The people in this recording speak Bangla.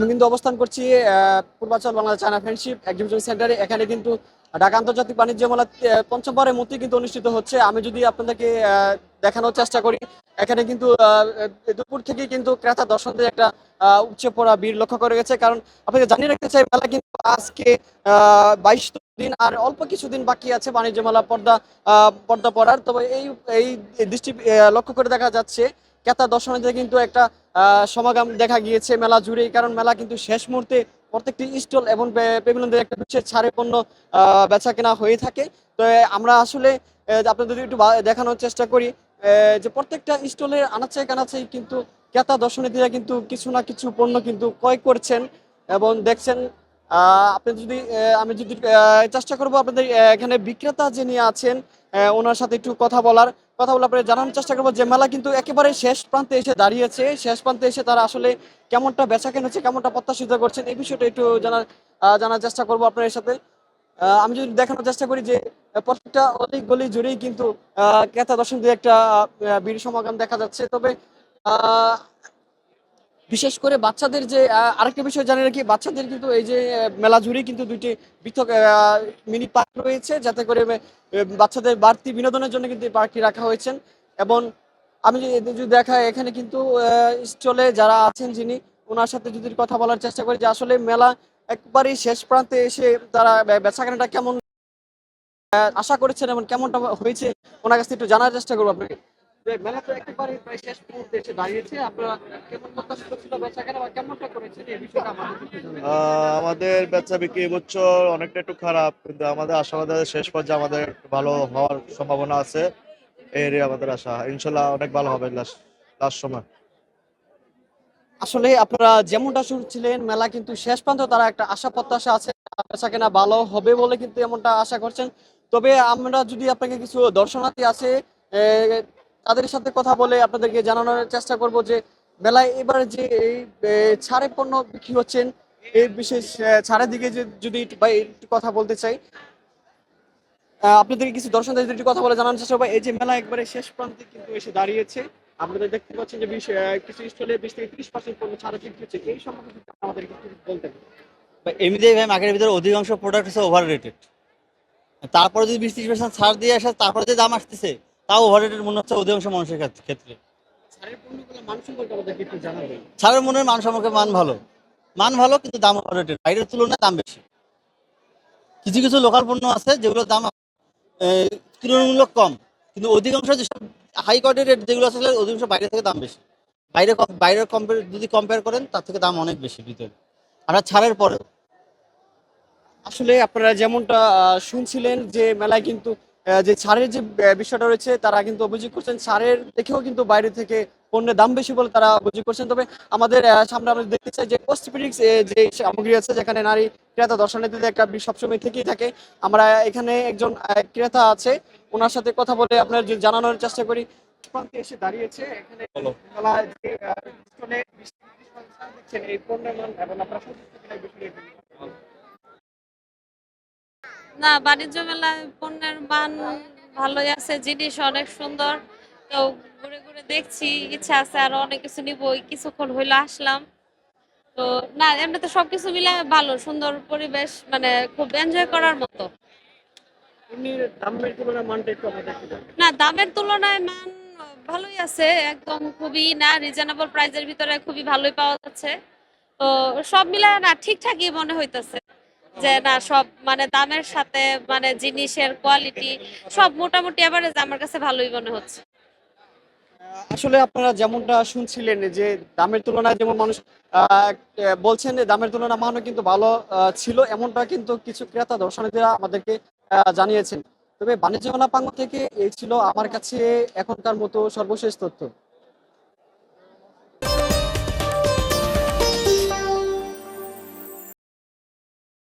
আমি কিন্তু অবস্থান করছি Purbachal Bangladesh China friendship exhibition সেন্টারে। এখানে কিন্তু ঢাকা আন্তর্জাতিক বাণিজ্য মেলা পঞ্চমবারের মধ্যে কিন্তু অনুষ্ঠিত হচ্ছে। আমি যদি আপনাদেরকে দেখানোর চেষ্টা করি, এখানে কিন্তু দুপুর থেকেই কিন্তু ক্রেতা দর্শকদের একটা উপচে পড়া ভিড় লক্ষ্য করে গেছে। কারণ আপনাকে জানিয়ে রাখতে চাই, মেলা কিন্তু আজকে 22 দিন আর অল্প কিছুদিন বাকি আছে বাণিজ্য মেলা পর্দা পড়ার। তবে এই এই দৃষ্টি লক্ষ্য করে দেখা যাচ্ছে ক্রেতা দর্শনার্থীদের কিন্তু একটা সমাগম দেখা গিয়েছে মেলা জুড়েই। কারণ মেলা কিন্তু শেষ মুহূর্তে প্রত্যেকটি স্টল এবং পেভিলিয়নের একটা বিশেষ ছাড়ে পণ্য বেচা কেনা হয়ে থাকে। তো আমরা আসলে আপনাদের যদি একটু দেখানোর চেষ্টা করি যে প্রত্যেকটা স্টলের আনাচে কানাচেই কিন্তু ক্রেতা দর্শনার্থীরা কিন্তু কিছু না কিছু পণ্য কিন্তু ক্রয় করছেন এবং দেখছেন। আপনি যদি আমি যদি চেষ্টা করবো আপনাদের এখানে বিক্রেতা যিনি আছেন ওনার সাথে একটু কথা বলে আপনাদের জানানোর চেষ্টা করবো যে মেলা কিন্তু একেবারে শেষ প্রান্তে এসে দাঁড়িয়েছে। শেষ প্রান্তে এসে তারা আসলে কেমনটা বেচা কেনেছে, কেমনটা প্রত্যাশিত করছেন, এই বিষয়টা একটু জানার চেষ্টা করবো আপনাদের সাথে। আমি যদি দেখানোর চেষ্টা করি যে প্রত্যেকটা অলি গলি জুড়েই কিন্তু ক্রেতা দর্শকদের একটা ভিড় সমাগম দেখা যাচ্ছে। তবে আহ বিশেষ করে বাচ্চাদের যে আরেকটা বিষয় জানি রাখি, বাচ্চাদের কিন্তু এই যে মেলা জুড়ে কিন্তু দুইটি পৃথক মিনি পার্ক রয়েছে, যাতে করে বাচ্চাদের বাড়তি বিনোদনের জন্য কিন্তু এই পার্কটি রাখা হয়েছে। এবং আমি যদি দেখাই এখানে কিন্তু স্টলে যারা আছেন যিনি, ওনার সাথে যদি কথা বলার চেষ্টা করি যে আসলে মেলা একবারই শেষ প্রান্তে এসে তারা বেচাকেনাটা কেমন আশা করেছেন এবং কেমনটা হয়েছে ওনার কাছ থেকে একটু জানার চেষ্টা করবো আপনাকে। যে মেলা তো একেবারে প্রায় শেষ মুহূর্তে এসে দাঁড়িয়েছে, আপনারা কেমন প্রত্যাশিত ছিল বেচাকেনা বা কেমনটা করেছেন এই বিষয়টা আমাদের একটু জানাবেন। আমাদের বেচা বিক্রি এই বছর অনেকটা একটু খারাপ, কিন্তু আমাদের আশাবাদ শেষ পর্যায়ে আমাদের একটু ভালো হওয়ার সম্ভাবনা আছে। এই আমাদের আশা, ইনশাল্লাহ অনেক ভালো হবে লাস্ট লাস্ট সময়। আসলে আপনারা যেমনটা শুনছিলেন মেলা কিন্তু শেষ পর্যন্ত তারা একটা আশা প্রত্যাশা আছে বেচাকেনা ভালো হবে বলে কিন্তু এমনটা আশা করছেন। তবে আমরা যদি আপনাকে কিছু দর্শনার্থী আছে তাদের সাথে কথা বলে আপনাদেরকে জানানোর চেষ্টা করব যে মেলায় এবারে যে এই ছাড়ে পণ্য বিক্রি হচ্ছেন এই বিশেষ ছাড়ের দিকে যদি একটু কথা বলতে চাই। আপনাদেরকে কিছু দর্শকদের একটু কথা বলে জানানোর চেষ্টা করবো। এই যে মেলা একবারে শেষ প্রান্তে কিন্তু এসে দাঁড়িয়েছে, আপনারা দেখতে পাচ্ছেন যে কিছু স্টলে 20 থেকে 30% পর্যন্ত ছাড় বিক্রি হচ্ছে। এই সম্পর্কে যদি আমাদের কিছু বলতেন। এমনিতেই ভাই মার্কেটের ভিতরে অধিকাংশ প্রোডাক্ট হচ্ছে ওভার রেটেড। তারপরে যদি 20-30% ছাড় দিয়ে আসে, তারপরে যে দাম আসতেছে তাও ওভার রেটেড মনে হচ্ছে অধিকাংশ মানুষের ক্ষেত্রে। ছাড়ের পণ্যগুলো মান সম্পর্কে আমাদেরকে একটু জানাবেন। ছাড়ের মনের মান সম্পর্কে মান ভালো, কিন্তু দাম ওভার রেটেড, বাইরের তুলনায় দাম বেশি। কিছু কিছু লোকাল পণ্য আছে যেগুলোর দাম তুলনামূলক কম, কিন্তু অধিকাংশ যেসব হাই কোয়ালিটি রেট যেগুলো আছে সেগুলো অধিকাংশ বাইরে থেকে দাম বেশি। বাইরের যদি কম্পেয়ার করেন তার থেকে দাম অনেক বেশি ভিতরে, আমরা ছাড়ের পরেও। আসলে আপনারা যেমনটা শুনছিলেন যে মেলায় কিন্তু যে ছাড়ের যে বিষয়টা রয়েছে তারা কিন্তু অভিযোগ করছেন ছাড়ের দেখেও কিন্তু বাইরে থেকে পণ্যের দাম বেশি বলে তারা অভিযোগ করছেন। তবে আমাদের সামনে আমরা দেখতে চাই যে কসমেটিক্স যে সামগ্রী আছে যেখানে নারী ক্রেতা দর্শনার্থীদের একটা ভিড় সবসময় থেকেই থাকে। আমরা এখানে একজন ক্রেতা আছে, ওনার সাথে কথা বলে আপনার যে জানানোর চেষ্টা করি। প্রান্তে এসে দাঁড়িয়েছে এখানে মেলায় যে স্টলে 20-30% ছাড় দিচ্ছেন, এই পণ্যের মান এবং আপনারা সন্তুষ্ট কিনা এই বিষয়ে একটু বলুন। না, বাণিজ্য মেলায় পণ্যের মান ভালোই আছে, জিনিস অনেক সুন্দর। তো ঘুরে ঘুরে দেখছি, ইচ্ছা আছে আরো অনেক কিছু নিব। এই কিছুক্ষণ হইলো আসলাম। তো না, এমনিতে সবকিছু মিলে ভালো, সুন্দর পরিবেশ, মানে খুব এনজয় করার মতো। এমনি দামের তুলনায় মানটা একটু আমাদের একটু জানাবেন। না, দামের তুলনায় মান ভালোই আছে, একদম খুবই না রিজনেবল প্রাইসের ভিতরে খুবই ভালোই পাওয়া যাচ্ছে। তো সব মিলায় না ঠিকঠাকই মনে হইতেছে, যে না সব মানে দামের সাথে মানে জিনিসের কোয়ালিটি সব মোটামুটি এভারেজ আমার কাছে ভালোই মনে হচ্ছে। আসলে আপনারা যেমনটা শুনছিলেন যে দামের তুলনায় যেমন মানুষ আহ, বলছেন যে দামের তুলনায় মানও কিন্তু ভালো ছিল, এমনটা কিন্তু কিছু ক্রেতা দর্শনার্থীরা আমাদেরকে জানিয়েছেন। তবে বাণিজ্য মেলা প্রাঙ্গণ থেকে এই ছিল আমার কাছে এখনকার মতো সর্বশেষ তথ্য।